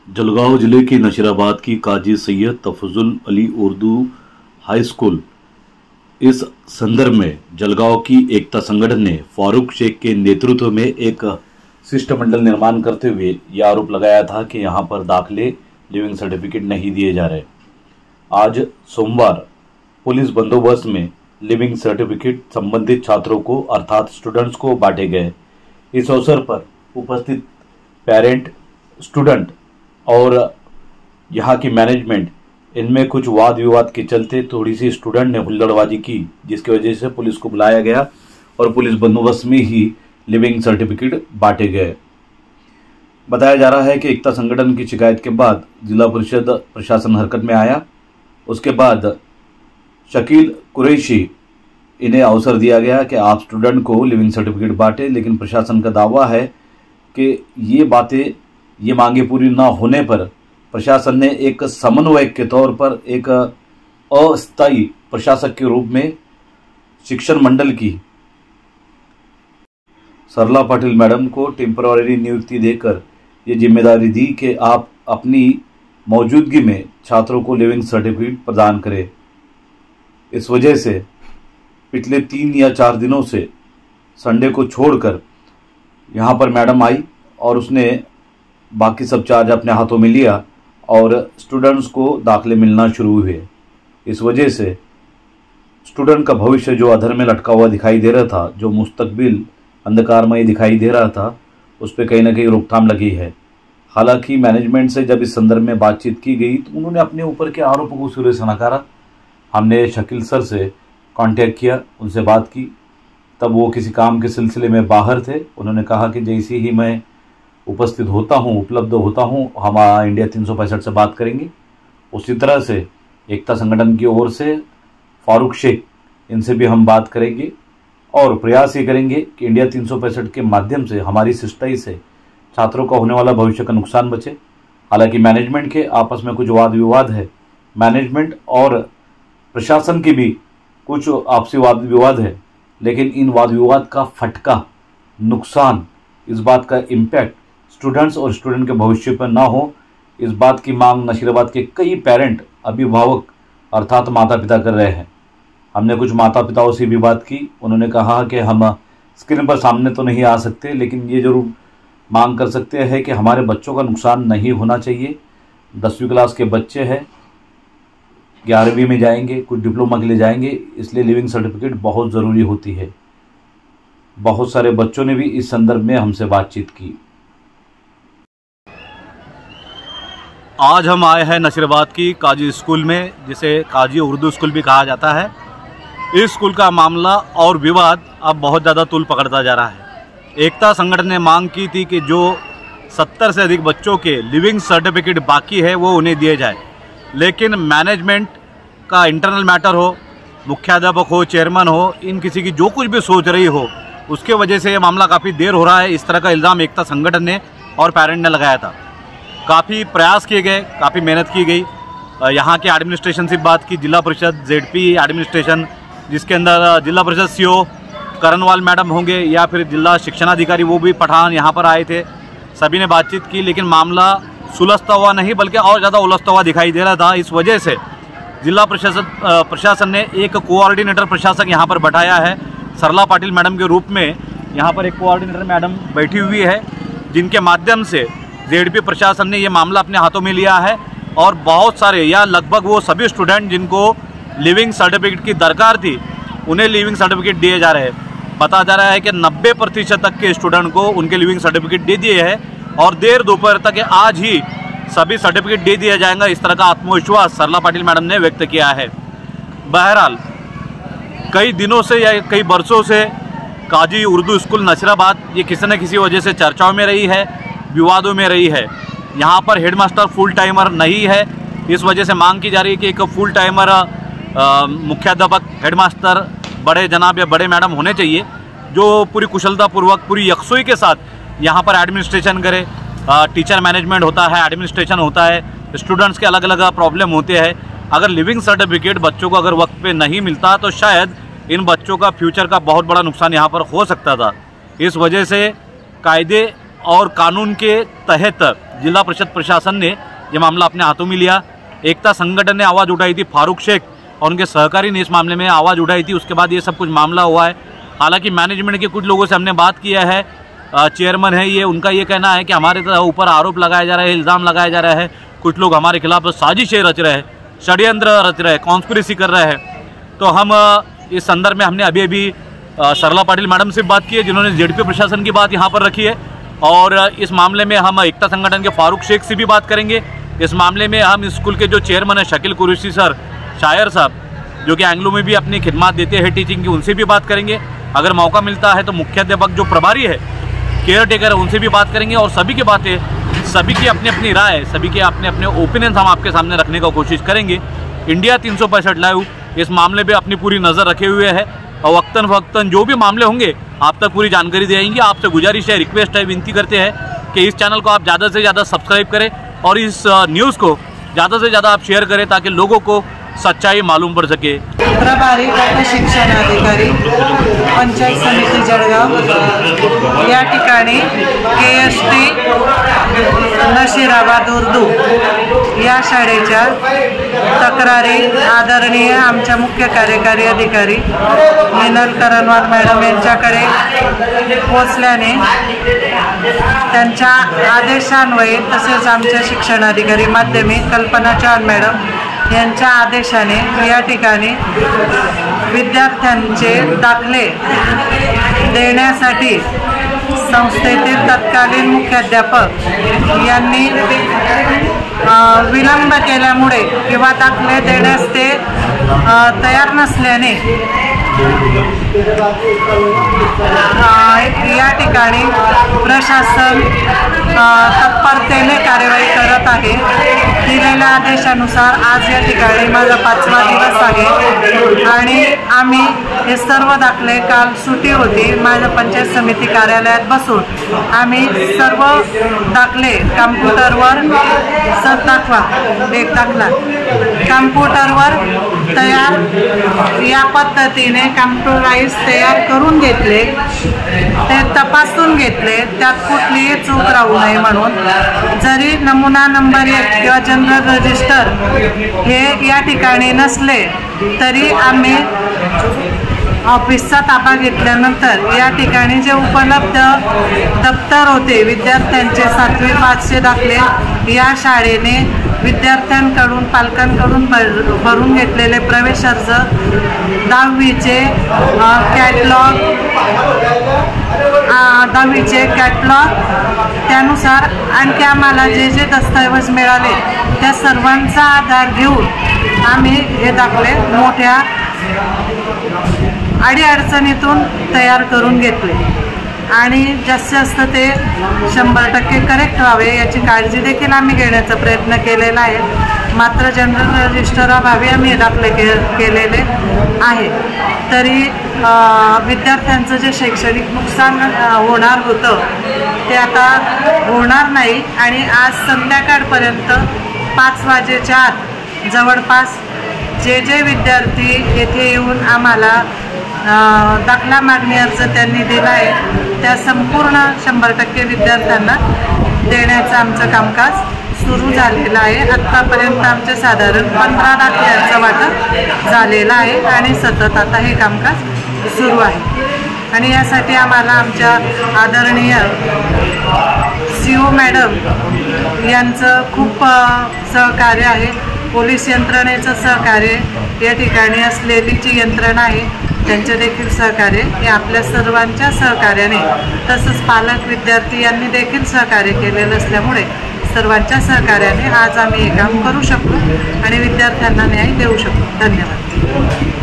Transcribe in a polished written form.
जलगांव जिले की नशीराबाद की काजी सैयद तफजुल अली उर्दू हाई स्कूल इस संदर्भ में जलगांव की एकता संगठन ने फारूक शेख के नेतृत्व में एक शिष्टमंडल निर्माण करते हुए यह आरोप लगाया था कि यहां पर दाखिले लिविंग सर्टिफिकेट नहीं दिए जा रहे। आज सोमवार पुलिस बंदोबस्त में लिविंग सर्टिफिकेट संबंधित छात्रों को अर्थात स्टूडेंट्स को बांटे गए। इस अवसर पर उपस्थित पेरेंट, स्टूडेंट और यहाँ की मैनेजमेंट इनमें कुछ वाद विवाद के चलते थोड़ी सी स्टूडेंट ने हुल्लड़बाजी की, जिसकी वजह से पुलिस को बुलाया गया और पुलिस बंदोबस्त में ही लिविंग सर्टिफिकेट बांटे गए। बताया जा रहा है कि एकता संगठन की शिकायत के बाद जिला परिषद प्रशासन हरकत में आया। उसके बाद शकील कुरैशी इन्हें अवसर दिया गया कि आप स्टूडेंट को लिविंग सर्टिफिकेट बांटे, लेकिन प्रशासन का दावा है कि ये मांगे पूरी न होने पर प्रशासन ने एक समन्वयक के तौर पर एक अस्थायी प्रशासक के रूप में शिक्षण मंडल की सरला पाटिल मैडम को टेम्पररी नियुक्ति देकर ये जिम्मेदारी दी कि आप अपनी मौजूदगी में छात्रों को लिविंग सर्टिफिकेट प्रदान करें। इस वजह से पिछले 3 या 4 दिनों से संडे को छोड़कर यहाँ पर मैडम आई और उसने बाकी सब चार्ज अपने हाथों में लिया और स्टूडेंट्स को दाखिले मिलना शुरू हुए। इस वजह से स्टूडेंट का भविष्य जो अधर में लटका हुआ दिखाई दे रहा था, जो मुस्तकबिल अंधकारमय दिखाई दे रहा था, उस पर कहीं ना कहीं रोकथाम लगी है। हालांकि मैनेजमेंट से जब इस संदर्भ में बातचीत की गई तो उन्होंने अपने ऊपर के आरोपों को सिरे से नकारा। हमने शकील सर से कांटेक्ट किया, उनसे बात की, तब वो किसी काम के सिलसिले में बाहर थे। उन्होंने कहा कि जैसे ही मैं उपस्थित होता हूँ, उपलब्ध होता हूँ, हम इंडिया 365 से बात करेंगे। उसी तरह से एकता संगठन की ओर से फारूक शेख, इनसे भी हम बात करेंगे और प्रयास ये करेंगे कि इंडिया 365 के माध्यम से हमारी शिष्टाई से छात्रों का होने वाला भविष्य का नुकसान बचे। हालांकि मैनेजमेंट के आपस में कुछ वाद विवाद है, मैनेजमेंट और प्रशासन के भी कुछ आपसी वाद विवाद है, लेकिन इन वाद विवाद का फटका, नुकसान, इस बात का इम्पैक्ट स्टूडेंट्स और स्टूडेंट के भविष्य पर ना हो, इस बात की मांग नशीराबाद के कई पेरेंट, अभिभावक अर्थात माता पिता कर रहे हैं। हमने कुछ माता पिताओं से भी बात की। उन्होंने कहा कि हम स्क्रीन पर सामने तो नहीं आ सकते, लेकिन ये जरूर मांग कर सकते हैं कि हमारे बच्चों का नुकसान नहीं होना चाहिए। 10वीं क्लास के बच्चे हैं, 11वीं में जाएंगे, कुछ डिप्लोमा के लिए जाएंगे, इसलिए लिविंग सर्टिफिकेट बहुत ज़रूरी होती है। बहुत सारे बच्चों ने भी इस संदर्भ में हमसे बातचीत की। आज हम आए हैं नशीराबाद की काजी स्कूल में, जिसे काजी उर्दू स्कूल भी कहा जाता है। इस स्कूल का मामला और विवाद अब बहुत ज़्यादा तूल पकड़ता जा रहा है। एकता संगठन ने मांग की थी कि जो 70 से अधिक बच्चों के लिविंग सर्टिफिकेट बाकी है वो उन्हें दिए जाए, लेकिन मैनेजमेंट का इंटरनल मैटर हो, मुख्याध्यापक हो, चेयरमैन हो, इन किसी की जो कुछ भी सोच रही हो, उसके वजह से ये मामला काफ़ी देर हो रहा है। इस तरह का इल्ज़ाम एकता संगठन ने और पेरेंट ने लगाया था। काफ़ी प्रयास किए गए, काफ़ी मेहनत की गई। यहाँ के एडमिनिस्ट्रेशन से बात की, जिला परिषद जेडपी एडमिनिस्ट्रेशन, जिसके अंदर जिला परिषद सीओ करणवाल मैडम होंगे या फिर जिला शिक्षणाधिकारी, वो भी पठान यहाँ पर आए थे। सभी ने बातचीत की, लेकिन मामला सुलझता हुआ नहीं बल्कि और ज़्यादा उलझता हुआ दिखाई दे रहा था। इस वजह से जिला प्रशासन ने एक कोऑर्डिनेटर प्रशासक यहाँ पर बैठाया है। सरला पाटिल मैडम के रूप में यहाँ पर एक कोऑर्डिनेटर मैडम बैठी हुई है, जिनके माध्यम से जेडपी प्रशासन ने ये मामला अपने हाथों में लिया है और बहुत सारे या लगभग वो सभी स्टूडेंट जिनको लिविंग सर्टिफिकेट की दरकार थी, उन्हें लिविंग सर्टिफिकेट दिए जा रहे हैं। बताया जा रहा है कि 90% तक के स्टूडेंट को उनके लिविंग सर्टिफिकेट दे दिए हैं और देर दोपहर तक आज ही सभी सर्टिफिकेट दे दिया जाएगा। इस तरह का आत्मविश्वास सरला पाटिल मैडम ने व्यक्त किया है। बहरहाल कई दिनों से या कई वर्षों से काजी उर्दू स्कूल नशीराबाद ये किसी न किसी वजह से चर्चाओं में रही है, विवादों में रही है। यहाँ पर हेडमास्टर फुल टाइमर नहीं है, इस वजह से मांग की जा रही है कि एक फुल टाइमर मुख्याध्यापक, हेडमास्टर, बड़े जनाब या बड़े मैडम होने चाहिए, जो पूरी कुशलतापूर्वक, पूरी यकसुई के साथ यहाँ पर एडमिनिस्ट्रेशन करे। टीचर मैनेजमेंट होता है, एडमिनिस्ट्रेशन होता है, स्टूडेंट्स के अलग अलग प्रॉब्लम होते हैं। अगर लिविंग सर्टिफिकेट बच्चों को अगर वक्त पे नहीं मिलता तो शायद इन बच्चों का फ्यूचर का बहुत बड़ा नुकसान यहाँ पर हो सकता था। इस वजह से कायदे और कानून के तहत जिला परिषद प्रशासन ने ये मामला अपने हाथों में लिया। एकता संगठन ने आवाज़ उठाई थी, फारूक शेख और उनके सहकारी ने इस मामले में आवाज़ उठाई थी। उसके बाद ये सब कुछ मामला हुआ है। हालांकि मैनेजमेंट के कुछ लोगों से हमने बात किया है, चेयरमैन है ये, उनका ये कहना है कि हमारे ऊपर आरोप लगाया जा रहा है, इल्ज़ाम लगाया जा रहा है, कुछ लोग हमारे खिलाफ साजिशें रच रहे हैं, षड्यंत्र रच रहे हैं, कॉन्स्पिरेसी कर रहे हैं। तो हम इस संदर्भ में हमने अभी सरला पाटिल मैडम से बात की है, जिन्होंने जेडपी प्रशासन की बात यहाँ पर रखी है। और इस मामले में हम एकता संगठन के फारूक शेख से भी बात करेंगे। इस मामले में हम स्कूल के जो चेयरमैन है शकील कुरैशी सर, शायर साहब, जो कि एंग्लो में भी अपनी खिदमत देते हैं टीचिंग की, उनसे भी बात करेंगे। अगर मौका मिलता है तो मुख्याध्यापक जो प्रभारी है, केयर टेकर है, उनसे भी बात करेंगे। और सभी की बातें, सभी की अपनी अपनी राय, सभी के अपने अपने ओपिनियंस हम आपके सामने रखने का कोशिश करेंगे। इंडिया 365 लाइव इस मामले पे अपनी पूरी नज़र रखे हुए है और वक्तन फ़क्तन जो भी मामले होंगे आप तक पूरी जानकारी देंगे। आपसे गुजारिश है, रिक्वेस्ट है, विनती करते हैं कि इस चैनल को आप ज़्यादा से ज़्यादा सब्सक्राइब करें और इस न्यूज़ को ज़्यादा से ज़्यादा आप शेयर करें ताकि लोगों को सच्चाई मालूम पड़ सके। प्रभारी गट शिक्षणाधिकारी पंचायत समिती जळगाव या ठिकाणी KST नशीराबाद उर्दू या शाळेच्या तक्रारी आदरणीय आमच्या मुख्य कार्यकारी अधिकारी मिनल करणवार मॅडम यांच्याकडे पोहोचल्याने त्यांच्या आदेशान्वये तसेच आमच्या शिक्षणाधिकारी माध्यमिक कल्पना चव्हाण मॅडम यांच्या आदेशाने या ठिकाणी विद्यार्थ्यांचे दाखले देण्यासाठी संस्थेतील तत्कालीन मुख्याध्यापक यांनी विलंब केल्यामुळे किंवा दाखले देण्यास ते तयार नसल्याने या ठिकाणी प्रशासन तत्परतेने कार्यवाही करत आहे। दिलेल्या आदेशानुसार आज या ठिकाणी माझा 5वा दिवस आहे आणि आम्ही हे सर्व दाखले, काल सुट्टी होती, माझ्या पंचायत समिती कार्यालयात बसून आम्ही सर्व दाखले कॉम्प्युटरवर सर दाखवा एक दाखला कॉम्प्युटरवर तयार या पद्धतीने कॉम्प्युटराइज तयार करून घेतले, ते तपासून घेतले, त्यात कुठलीही चूक राहू नये म्हणून। जरी नमुना नंबर 1 किंवा जनरल रजिस्टर हे या ठिकाणी नसले तरी आम्ही ऑफिसचा ताबा घेतल्यानंतर या ठिकाणी जे उपलब्ध दप्तर होते विद्यार्थ्यांचे 7वी 5चे दाखले या शाळेने विद्यार्थ्यांकडून पालकांकडून भरून घेतलेले प्रवेश अर्ज, 10वीचे कॅटलॉग, 10वीचे कॅटलॉग, त्यानुसार आणखी आम्हाला जे जे दस्तऐवज मिळाले त्या सर्वांचा आधार घेऊन आम्ही हे दाखले मोठ्या अडीअडचणीतून तयार करून घेतले आणि जास्तीत जास्त ते 100% करेक्ट व्हावे याची काळजी देखील आम्ही घेण्याचा प्रयत्न केलेला आहे। मात्र जनरल रजिस्टराभावी आम्ही हे दाखले केलेले आहे। तरी विद्यार्थ्यांचं जे शैक्षणिक नुकसान होणार होतं ते आता होणार नाही आणि आज संध्याकाळपर्यंत 5 वाजेच्या आत जवळपास जे जे विद्यार्थी येथे येऊन आम्हाला दाखला मागणी अर्ज त्यांनी दिला आहे त्या संपूर्ण 100% विद्यार्थ्यांना देण्याचं आमचं कामकाज सुरू झालेलं आहे। आत्तापर्यंत आमचे साधारण 15 दाखल्यांचं वाटप झालेलं आहे आणि सतत आता हे कामकाज सुरू आहे आणि यासाठी आम्हाला आमच्या आदरणीय CO मॅडम यांचं खूप सहकार्य आहे। पोलीस यंत्रणेचं सहकार्य, या ठिकाणी असलेली जी यंत्रणा आहे त्यांचे देखील सहकार्य, हे आपल्या सर्वांच्या सहकार्याने तसंच पालक विद्यार्थी यांनी देखील सहकार्य केलेलं असल्यामुळे सर्वांच्या सहकार्याने आज आम्ही हे काम करू शकतो आणि विद्यार्थ्यांना न्याय देऊ शकतो। धन्यवाद।